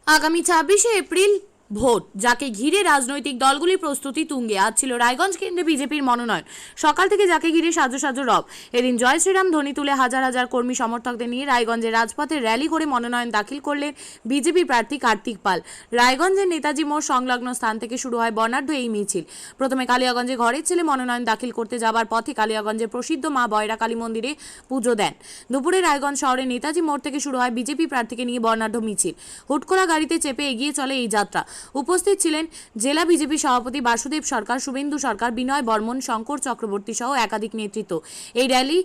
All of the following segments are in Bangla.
আগামী ২৬শে এপ্রিল ভোট, যাকে ঘিরে রাজনৈতিক দলগুলির প্রস্তুতি তুঙ্গে। আজ ছিল রায়গঞ্জ কেন্দ্রে বিজেপির মনোনয়ন। সকাল থেকে যাকে ঘিরে সাজো সাজো রব। এদিন জয় শ্রীরাম ধ্বনি তুলে হাজার হাজার কর্মী সমর্থকদের নিয়ে রায়গঞ্জের রাজপথে র্যালি করে মনোনয়ন দাখিল করলেন বিজেপি প্রার্থী কার্তিক পাল। রায়গঞ্জের নেতাজি মোড় সংলগ্ন স্থান থেকে শুরু হয় বর্ণাঢ্য এই মিছিল। প্রথমে কালিয়াগঞ্জে ঘরের ছেলে মনোনয়ন দাখিল করতে যাবার পথে কালিয়াগঞ্জের প্রসিদ্ধ মা বয়রা কালী মন্দিরে পুজো দেন। দুপুরে রায়গঞ্জ শহরের নেতাজি মোড় থেকে শুরু হয় বিজেপি প্রার্থীকে নিয়ে বর্ণাঢ্য মিছিল। হুটকোলা গাড়িতে চেপে এগিয়ে চলে এই যাত্রা। উপস্থিত ছিলেন জেলা বিজেপি সভাপতি বাসুদেব সরকার, শুভেন্দু সরকার, বিনয় বর্মন, শঙ্কর চক্রবর্তী সহ একাধিক নেতৃত্ব। এই র্যালি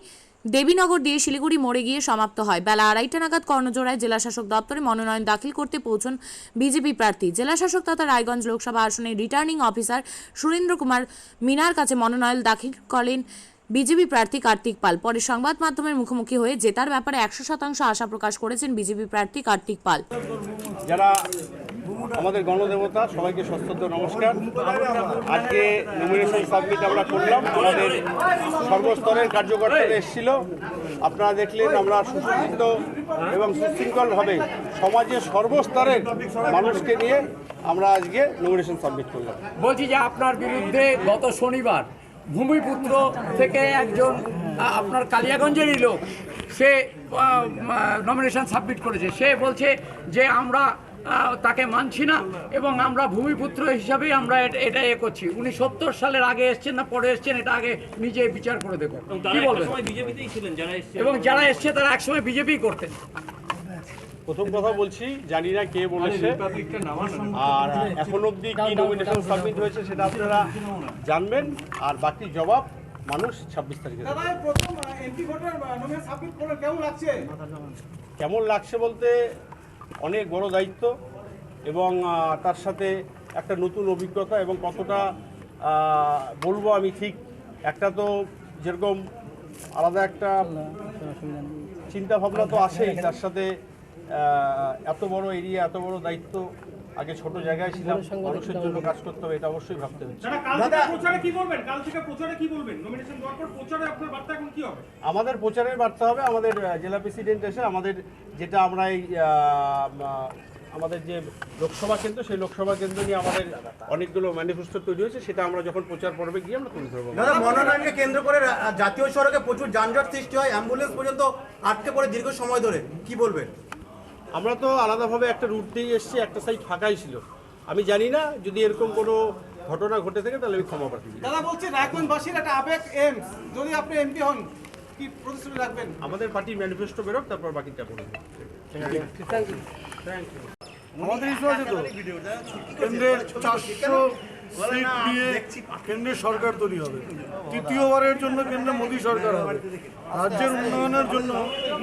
দেবীনগর দিয়ে শিলিগুড়ি মোড়ে গিয়ে সমাপ্ত হয়। বেলা 2:30 নাগাদ কর্ণজোড়ায় জেলাশাসক দপ্তরে মনোনয়ন দাখিল করতে পৌঁছন বিজেপি প্রার্থী। জেলাশাসক তথা রায়গঞ্জ লোকসভা আসনের রিটার্নিং অফিসার সুরেন্দ্র কুমার মিনার কাছে মনোনয়ন দাখিল করেন বিজেপি প্রার্থী কার্তিক পাল। পরে সংবাদ মাধ্যমের মুখোমুখি হয়ে জেতার ব্যাপারে 100% আশা প্রকাশ করেছেন বিজেপি প্রার্থী কার্তিক পাল। যারা আমাদের গণদেবতা, সবাইকে সশ্রদ্ধ নমস্কার। আজকে নমিনেশন সাবমিট আমরা করলাম, আমাদের সর্বস্তরের কার্যকর্তারা এসেছিল। আপনারা দেখলেন আমরা সুশিক্ষিত এবং সুশৃঙ্খলভাবে সমাজের সর্বস্তরের মানুষকে নিয়ে আমরা আজকে নমিনেশন সাবমিট করলাম। বলছি যে আপনার বিরুদ্ধে গত শনিবার ভূমিপুত্র থেকে একজন আপনার কালিয়াগঞ্জেরই লোক, সে নমিনেশন সাবমিট করেছে। সে বলছে যে আমরা তাকে মানছি না এবং আমরা ভূমিপুত্র হিসাবে আমরা এটা করছি। উনি 70 সালের আগে এসছেন না পরে এসছেন, এটা আগে নিজে বিচার করে দেখো কি বলবেন। এবং যারা এসছে তারা একসময় বিজেপি করতেন। প্রথম কথা বলছি, জানি না কে বলেছে, আর এখন অবধি কি নমিনেশন সাবমিট হয়েছে সেটা আপনারা জানবেন, আর বাকি জবাব মানুষ 26 তারিখে। কেমন লাগছে বলতে অনেক বড় দায়িত্ব এবং তার সাথে একটা নতুন অভিজ্ঞতা, এবং কতটা বলবো আমি ঠিক, একটা তো যেরকম আলাদা একটা চিন্তা ভাবনা তো আসেই, তার সাথে এত বড় এরিয়া, এত বড় দায়িত্ব। আগে ছোট জায়গায় ছিলাম, মানুষের জন্য কাজ করতে হবে, এটা অবশ্যই ভাবতে হচ্ছে। আমাদের প্রচারের বার্তা হবে, আমাদের জেলা প্রেসিডেন্ট এসে আমাদের যেটা আমরা এই আমাদের যে লোকসভা কেন্দ্র, সেই লোকসভা কেন্দ্র নিয়ে আমাদের অনেকগুলো ম্যানিফেস্টো তৈরি হয়েছে, সেটা আমরা যখন প্রচার পর্বে গিয়ে আমরা তুলে ধরবো। মনোনয়নকে কেন্দ্র করে জাতীয় সড়কে প্রচুর যানজট সৃষ্টি হয়, অ্যাম্বুলেন্স পর্যন্ত আটকে পড়ে দীর্ঘ সময় ধরে, কি বলবেন? আমরা তো আলাদাভাবে একটা রুট দিয়ে এসেছি, একটা সাইড ফাঁকাই ছিল। আমি জানি না, যদি এরকম কোনো ঘটনা ঘটে থাকে তাহলে আমি ক্ষমা প্রার্থী। দাদা বলছি রায়গঞ্জবাসীর একটা আবেগ এমস, যদি আপনি এমপি হন কি প্রতিশ্রুতি রাখবেন? আমাদের পার্টির ম্যানিফেস্টো বেরোক, তারপর বাকিটা করে দেবো। আমাদের ইস্যু আছে তো, কেন্দ্রের 400 সিট নিয়ে কেন্দ্রের সরকার তৈরি হবে। তৃতীয়বারের জন্য কেন্দ্রে মোদী সরকার হবে। রাজ্যের উন্নয়নের জন্য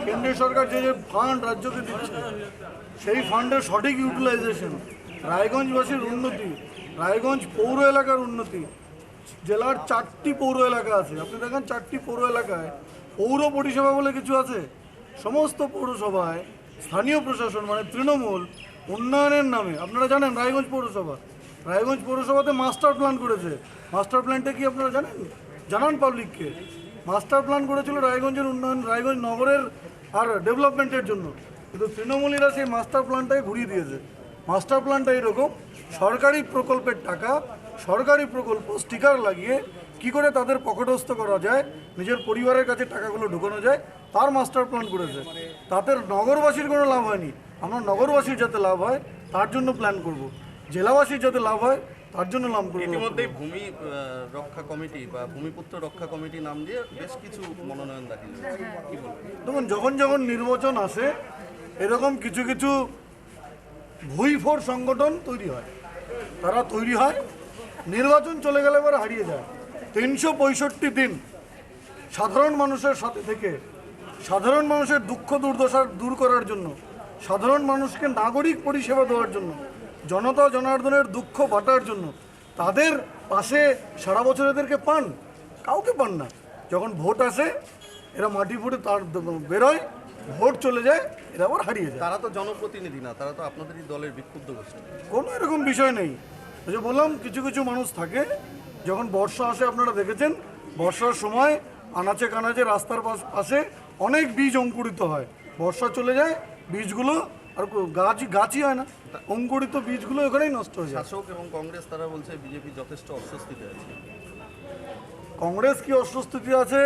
কেন্দ্রীয় সরকার যে যে ফান্ড রাজ্যকে দিচ্ছে, সেই ফান্ডের সঠিক ইউটিলাইজেশন, রায়গঞ্জবাসীর উন্নতি, রায়গঞ্জ পৌর এলাকার উন্নতি। জেলার 4টি পৌর এলাকা আছে, আপনি দেখেন 4টি পৌর এলাকায় পৌর পরিষেবা বলে কিছু আছে। সমস্ত পৌরসভায় স্থানীয় প্রশাসন মানে তৃণমূল উন্নয়নের নামে, আপনারা জানেন রায়গঞ্জ পৌরসভাতে মাস্টার প্ল্যান করেছে। মাস্টার প্ল্যানটা কি আপনারা জানেন? জানান পাবলিককে। মাস্টার প্ল্যান করেছিল রায়গঞ্জের উন্নয়ন, রায়গঞ্জ নগরের আর ডেভেলপমেন্টের জন্য, কিন্তু তৃণমূলীরা সেই মাস্টার প্ল্যানটাকে ঘুরিয়ে দিয়েছে। মাস্টার প্ল্যানটা এরকম, সরকারি প্রকল্পের টাকা, সরকারি প্রকল্প স্টিকার লাগিয়ে কি করে তাদের পকেটস্থ করা যায়, নিজের পরিবারের কাছে টাকাগুলো ঢুকানো যায়, তার মাস্টার প্ল্যান করেছে। তাতে নগরবাসীর কোনো লাভ হয়নি। আমরা নগরবাসীর যাতে লাভ হয় তার জন্য প্ল্যান করব, জেলাবাসীর যাতে লাভ হয় তার জন্য নাম করব। ইতিমধ্যেই ভূমি রক্ষা কমিটি বা ভূমিপুত্র রক্ষা কমিটি নাম দিয়ে বেশ কিছু মনোনয়ন দাখিল হয়েছে, কি বলবেন? দেখুন, যখন নির্বাচন আসে এরকম কিছু কিছু ভুইফোর সংগঠন তৈরি হয়, তারা তৈরি হয়, নির্বাচন চলে গেলে এবার হারিয়ে যায়। 365 দিন সাধারণ মানুষের সাথে থেকে, সাধারণ মানুষের দুঃখ দুর্দশা দূর করার জন্য, সাধারণ মানুষকে নাগরিক পরিষেবা দেওয়ার জন্য, জনতা জনার্দনের দুঃখ বাটার জন্য, তাদের পাশে সারা বছর এদেরকে পান, কাউকে পান না। যখন ভোট আসে এরা মাটি ফুটে তার বেরোয়, ভোট চলে যায়, এরা আবার হারিয়ে যায়। তারা তো জনপ্রতিনিধি না, তারা তো আপনাদেরই দলের বিক্ষুব্ধ গোষ্ঠী। কোনো এরকম বিষয় নেই। ওই যে বললাম, কিছু কিছু মানুষ থাকে, যখন বর্ষা আসে আপনারা দেখেছেন, বর্ষার সময় আনাচে কানাচে রাস্তার পাশে অনেক বীজ অঙ্কুরিত হয়, বর্ষা চলে যায়, বীজগুলো আর গাছই হয় না, অঙ্কুরিত বীজগুলো এখানেই নষ্ট হয়ে যায়। শাসক এবং কংগ্রেস তারা বলছে বিজেপি যথেষ্ট অস্বস্তিতে আছে। কংগ্রেস কি অস্বস্তিতে আছে,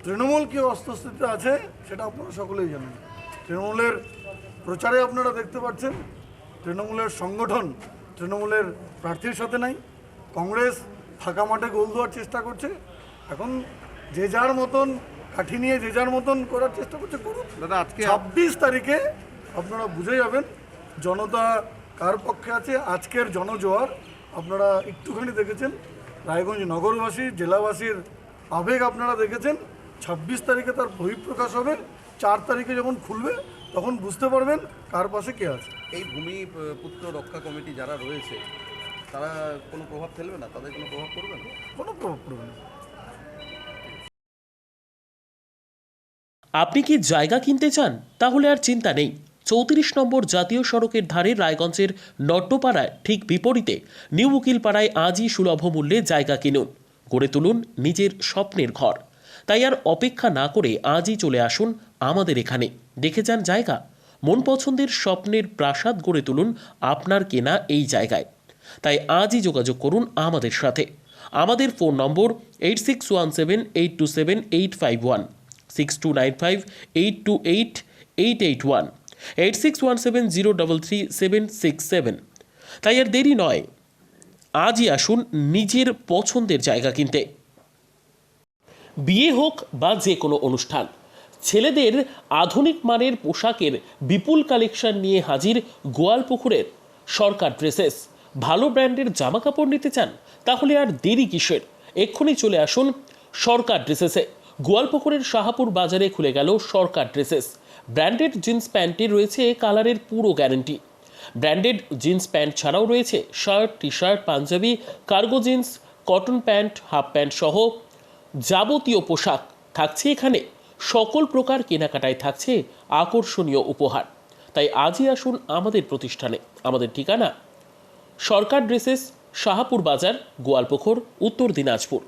তৃণমূল কি অস্বস্তিতে আছে, সেটা আপনারা সকলেই জানেন। তৃণমূলের প্রচারে আপনারা দেখতে পাচ্ছেন তৃণমূলের সংগঠন তৃণমূলের প্রার্থীর সাথে নাই। কংগ্রেস ফাঁকা মাঠে গোল দেওয়ার চেষ্টা করছে। এখন যে যার মতন কাঠি নিয়ে যে যার মতন করার চেষ্টা করছে, করুন। দাদা, আজকে 26 তারিখে আপনারা বুঝে যাবেন জনতা কার পক্ষে আছে। আজকের জনজোয়ার আপনারা একটুখানি দেখেছেন, রায়গঞ্জ নগরবাসী জেলাবাসীর আবেগ আপনারা দেখেছেন। 26 তারিখে তার বহিঃপ্রকাশ হবে। 4 তারিখে যখন খুলবে তখন বুঝতে পারবেন কার পাশে কে আছে। এই ভূমিপুত্র রক্ষা কমিটি যারা রয়েছে তারা কোনো প্রভাব ফেলবে না, তাদের কোনো প্রভাব পড়বে না? কোনো প্রভাব পড়বে না। আপনি কি জায়গা কিনতে চান? তাহলে আর চিন্তা নেই। 34 নম্বর জাতীয় সড়কের ধারে রায়গঞ্জের নট্টপাড়ায় ঠিক বিপরীতে নিউ উকিলপাড়ায় আজই সুলভ মূল্যে জায়গা কিনুন, গড়ে তুলুন নিজের স্বপ্নের ঘর। তাই আর অপেক্ষা না করে আজই চলে আসুন আমাদের এখানে, দেখে যান জায়গা। মন পছন্দের স্বপ্নের প্রাসাদ গড়ে তুলুন আপনার কেনা এই জায়গায়। তাই আজই যোগাযোগ করুন আমাদের সাথে। আমাদের ফোন নম্বর 8617827851, 6295828881, 8617033767। তাই আর দেরি নয়, আজই আসুন নিজের পছন্দের জায়গা কিনতে। বিয়ে হোক বা যে কোনো অনুষ্ঠান, ছেলেদের আধুনিক মানের পোশাকের বিপুল কালেকশন নিয়ে হাজির গোয়ালপুকুরের সরকার ড্রেসেস। ভালো ব্র্যান্ডের জামা কাপড় নিতে চান? তাহলে আর দেরি কিসের, এক্ষুনি চলে আসুন সরকার ড্রেসেসে। গোয়ালপুকুরের শাহাপুর বাজারে খুলে গেল সরকার ড্রেসেস। ব্র্যান্ডেড জিন্স প্যান্টে রয়েছে কালারের পুরো গ্যারান্টি। ব্র্যান্ডেড জিন্স প্যান্ট ছাড়াও রয়েছে shirt, T shirt, panjabi, cargo jeans, cotton pant, half pant সহ যাবতীয় পোশাক থাকছে এখানে। সকল প্রকার কেনাকাটায় থাকছে আকর্ষণীয় উপহার। তাই আজই আসুন আমাদের প্রতিষ্ঠানে। আমাদের ঠিকানা সরকার ড্রেসেস, শাহাপুর বাজার, গোয়ালপুকুর, উত্তর দিনাজপুর।